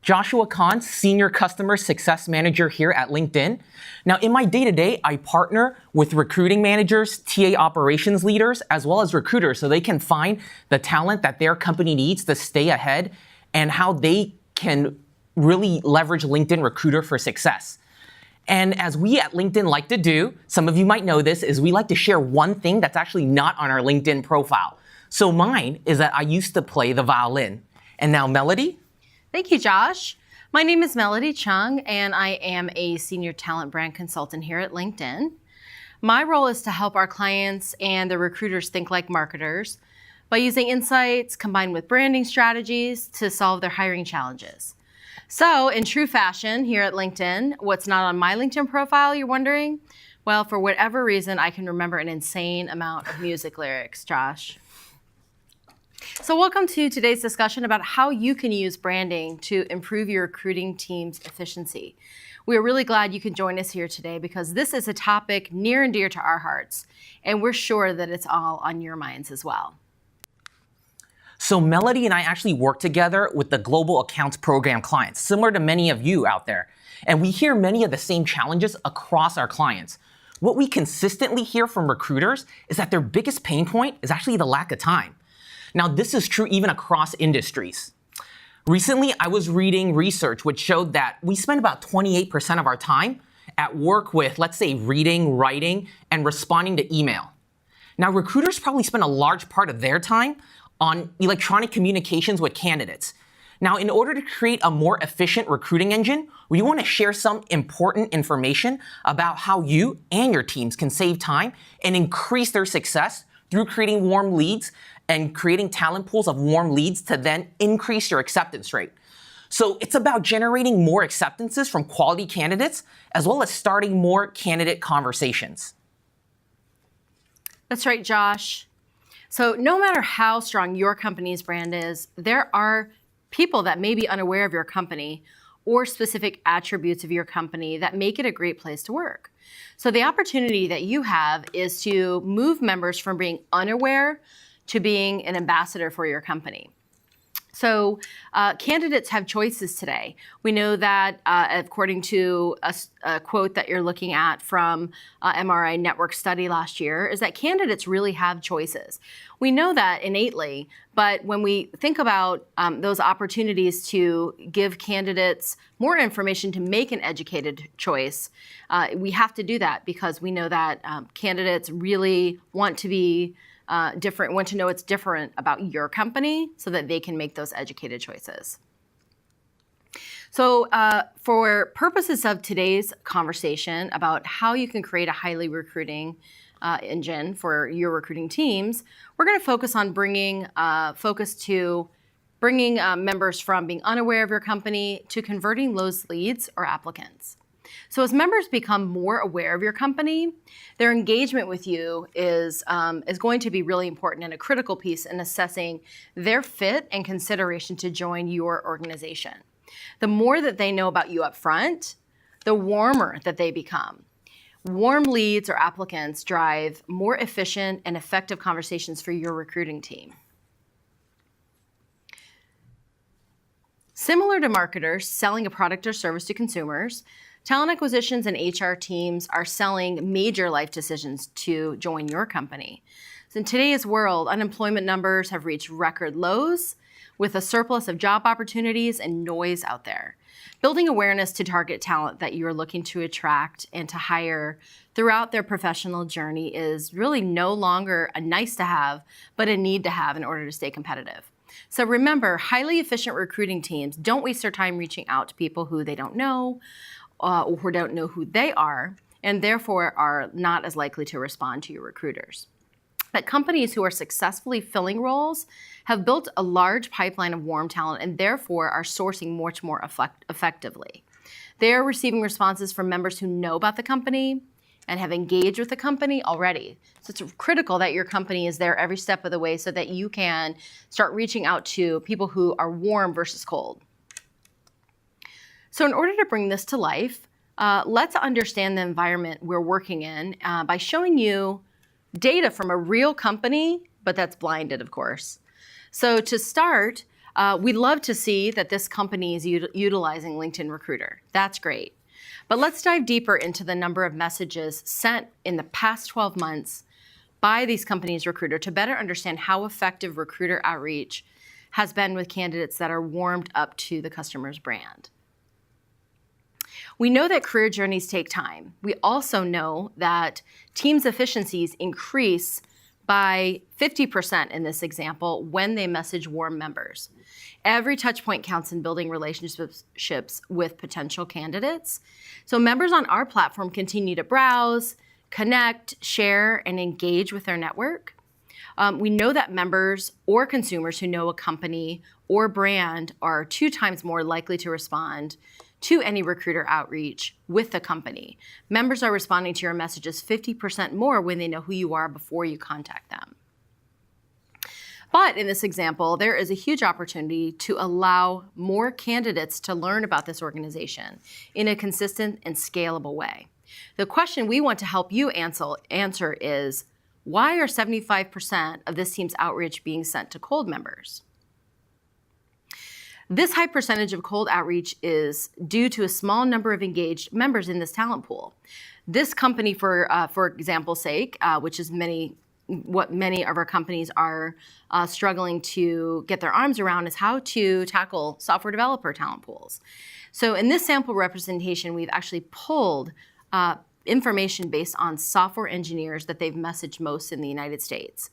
Joshua Kaan, Senior Customer Success Manager here at LinkedIn. Now, in my day-to-day, I partner with recruiting managers, TA operations leaders, as well as recruiters so they can find the talent that their company needs to stay ahead and how they can really leverage LinkedIn Recruiter for success. And as we at LinkedIn like to do, some of you might know this, is we like to share one thing that's actually not on our LinkedIn profile. So mine is that I used to play the violin. And now Melody? Thank you, Josh. My name is Melody Cheung, and I am a Senior Talent Brand Consultant here at LinkedIn. My role is to help our clients and the recruiters think like marketers by using insights combined with branding strategies to solve their hiring challenges. So, in true fashion here at LinkedIn, what's not on my LinkedIn profile, you're wondering? Well, for whatever reason, I can remember an insane amount of music lyrics, Josh. So welcome to today's discussion about how you can use branding to improve your recruiting team's efficiency. We are really glad you can join us here today because this is a topic near and dear to our hearts, and we're sure that it's all on your minds as well. So Melody and I actually work together with the Global Accounts Program clients, similar to many of you out there. And we hear many of the same challenges across our clients. What we consistently hear from recruiters is that their biggest pain point is actually the lack of time. Now, this is true even across industries. Recently, I was reading research which showed that we spend about 28% of our time at work with, let's say, reading, writing, and responding to email. Now, recruiters probably spend a large part of their time on electronic communications with candidates. Now, in order to create a more efficient recruiting engine, we want to share some important information about how you and your teams can save time and increase their success through creating warm leads and creating talent pools of warm leads to then increase your acceptance rate. So it's about generating more acceptances from quality candidates, as well as starting more candidate conversations. That's right, Josh. So no matter how strong your company's brand is, there are people that may be unaware of your company or specific attributes of your company that make it a great place to work. So the opportunity that you have is to move members from being unaware to being an ambassador for your company. So candidates have choices today. We know that according to a quote that you're looking at from MRI Network study last year, is that candidates really have choices. We know that innately, but when we think about those opportunities to give candidates more information to make an educated choice, we have to do that because we know that candidates really want to be different, want to know what's different about your company so that they can make those educated choices. So for purposes of today's conversation about how you can create a highly recruiting engine for your recruiting teams, we're going to focus on bringing members from being unaware of your company to converting those leads or applicants. So as members become more aware of your company, their engagement with you is going to be really important and a critical piece in assessing their fit and consideration to join your organization. The more that they know about you up front, the warmer that they become. Warm leads or applicants drive more efficient and effective conversations for your recruiting team. Similar to marketers selling a product or service to consumers, talent acquisitions and HR teams are selling major life decisions to join your company. So in today's world, unemployment numbers have reached record lows with a surplus of job opportunities and noise out there. Building awareness to target talent that you're looking to attract and to hire throughout their professional journey is really no longer a nice to have, but a need to have in order to stay competitive. So remember, highly efficient recruiting teams don't waste their time reaching out to people who they don't know, or who don't know who they are, and therefore are not as likely to respond to your recruiters. But companies who are successfully filling roles have built a large pipeline of warm talent and therefore are sourcing much more effectively. They are receiving responses from members who know about the company and have engaged with the company already. So it's critical that your company is there every step of the way so that you can start reaching out to people who are warm versus cold. So in order to bring this to life, let's understand the environment we're working in by showing you data from a real company, but that's blinded, of course. So to start, We love to see that this company is utilizing LinkedIn Recruiter. That's great. But let's dive deeper into the number of messages sent in the past 12 months by these companies' recruiter to better understand how effective recruiter outreach has been with candidates that are warmed up to the customer's brand. We know that career journeys take time. We also know that teams' efficiencies increase by 50% in this example when they message warm members. Every touch point counts in building relationships with potential candidates. So members on our platform continue to browse, connect, share, and engage with their network. We know that members or consumers who know a company or brand are 2 times more likely to respond to any recruiter outreach with the company. Members are responding to your messages 50% more when they know who you are before you contact them. But in this example, there is a huge opportunity to allow more candidates to learn about this organization in a consistent and scalable way. The question we want to help you answer is, why are 75% of this team's outreach being sent to cold members? This high percentage of cold outreach is due to a small number of engaged members in this talent pool. This company, for example's sake, which is what many of our companies are struggling to get their arms around, is how to tackle software developer talent pools. So in this sample representation, we've actually pulled information based on software engineers that they've messaged most in the United States.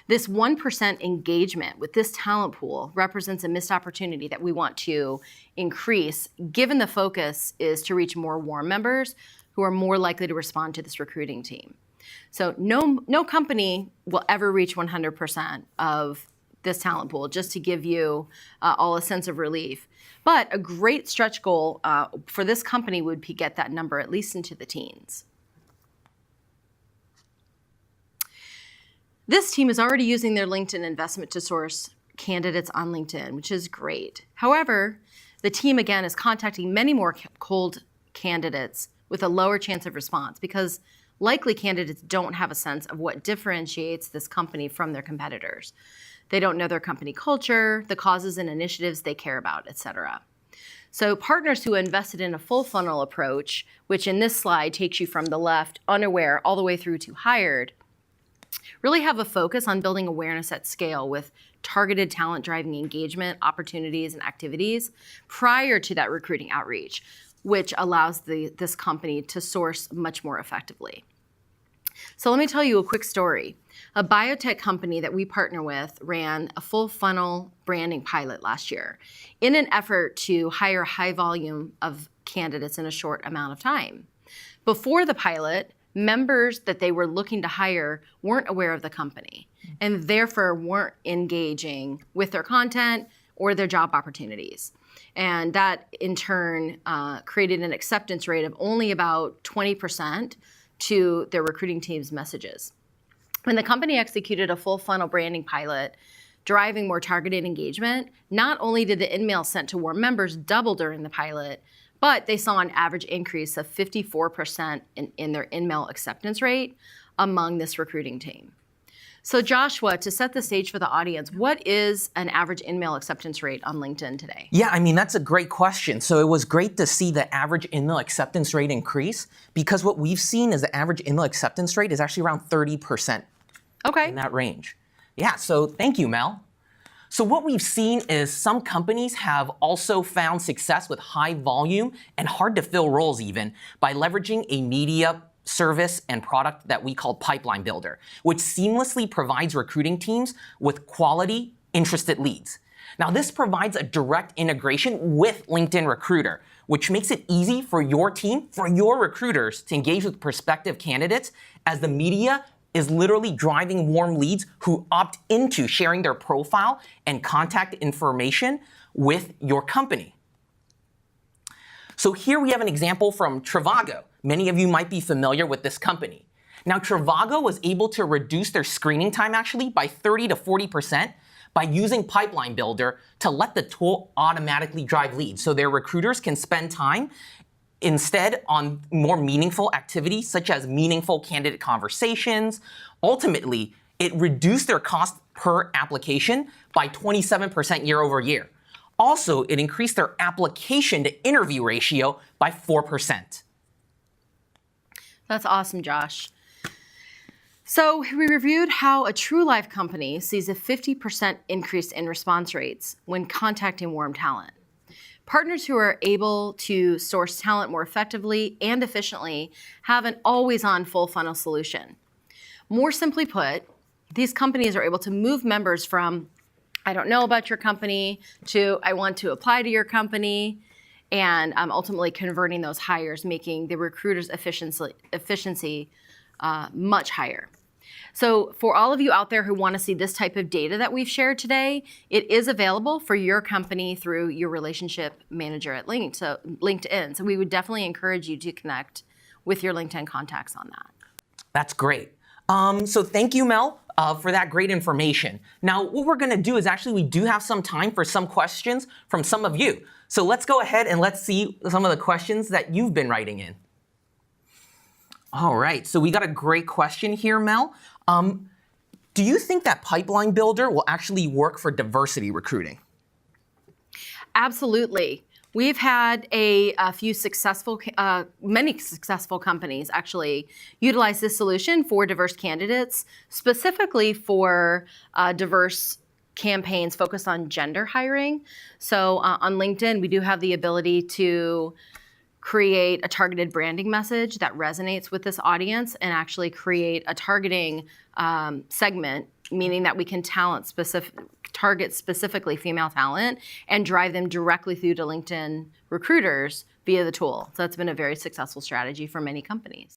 This 1% engagement with this talent pool represents a missed opportunity that we want to increase, given the focus is to reach more warm members who are more likely to respond to this recruiting team. So no company will ever reach 100% of this talent pool, just to give you all a sense of relief. But a great stretch goal for this company would be get that number at least into the teens. This team is already using their LinkedIn investment to source candidates on LinkedIn, which is great. However, the team, again, is contacting many more cold candidates with a lower chance of response because likely candidates don't have a sense of what differentiates this company from their competitors. They don't know their company culture, the causes and initiatives they care about, etc. So partners who invested in a full funnel approach, which in this slide takes you from the left, unaware, all the way through to hired, really have a focus on building awareness at scale with targeted talent driving engagement, opportunities, and activities prior to that recruiting outreach, which allows this company to source much more effectively. So let me tell you a quick story. A biotech company that we partner with ran a full funnel branding pilot last year in an effort to hire high volume of candidates in a short amount of time. Before the pilot, members that they were looking to hire weren't aware of the company and therefore weren't engaging with their content or their job opportunities. And that in turn created an acceptance rate of only about 20% to their recruiting team's messages. When the company executed a full funnel branding pilot, driving more targeted engagement, not only did the in-mail sent to warm members double during the pilot, but they saw an average increase of 54% in their in-mail acceptance rate among this recruiting team. So Joshua, to set the stage for the audience, what is an average in-mail acceptance rate on LinkedIn today? Yeah, I mean, that's a great question. So it was great to see the average in-mail acceptance rate increase because what we've seen is the average in-mail acceptance rate is actually around 30%. Okay. In that range. Yeah, so thank you, Mel. So what we've seen is some companies have also found success with high volume and hard to fill roles even by leveraging a media service and product that we call Pipeline Builder, which seamlessly provides recruiting teams with quality, interested leads. Now this provides a direct integration with LinkedIn Recruiter, which makes it easy for your team, for your recruiters to engage with prospective candidates as the media is literally driving warm leads who opt into sharing their profile and contact information with your company. So here we have an example from Trivago. Many of you might be familiar with this company. Now Trivago was able to reduce their screening time actually by 30 to 40% by using Pipeline Builder to let the tool automatically drive leads. So their recruiters can spend time instead on more meaningful activities such as meaningful candidate conversations. Ultimately, it reduced their cost per application by 27% year over year. Also, it increased their application to interview ratio by 4%. That's awesome, Josh. So we reviewed how a true life company sees a 50% increase in response rates when contacting warm talent. Partners who are able to source talent more effectively and efficiently have an always-on full funnel solution. More simply put, these companies are able to move members from I don't know about your company to I want to apply to your company, and ultimately converting those hires, making the recruiter's efficiency much higher. So for all of you out there who want to see this type of data that we've shared today, it is available for your company through your relationship manager at LinkedIn. So we would definitely encourage you to connect with your LinkedIn contacts on that. That's great. So thank you, Mel, for that great information. Now, what we're going to do is actually we do have some time for some questions from some of you. So let's go ahead and let's see some of the questions that you've been writing in. All right, so we got a great question here, Mel. Do you think that Pipeline Builder will actually work for diversity recruiting? Absolutely. We've had a few successful, many successful companies actually utilize this solution for diverse candidates, specifically for diverse campaigns focused on gender hiring. So on LinkedIn, we do have the ability to create a targeted branding message that resonates with this audience and actually create a targeting segment, meaning that we can target specifically female talent and drive them directly through to LinkedIn recruiters via the tool. So that's been a very successful strategy for many companies.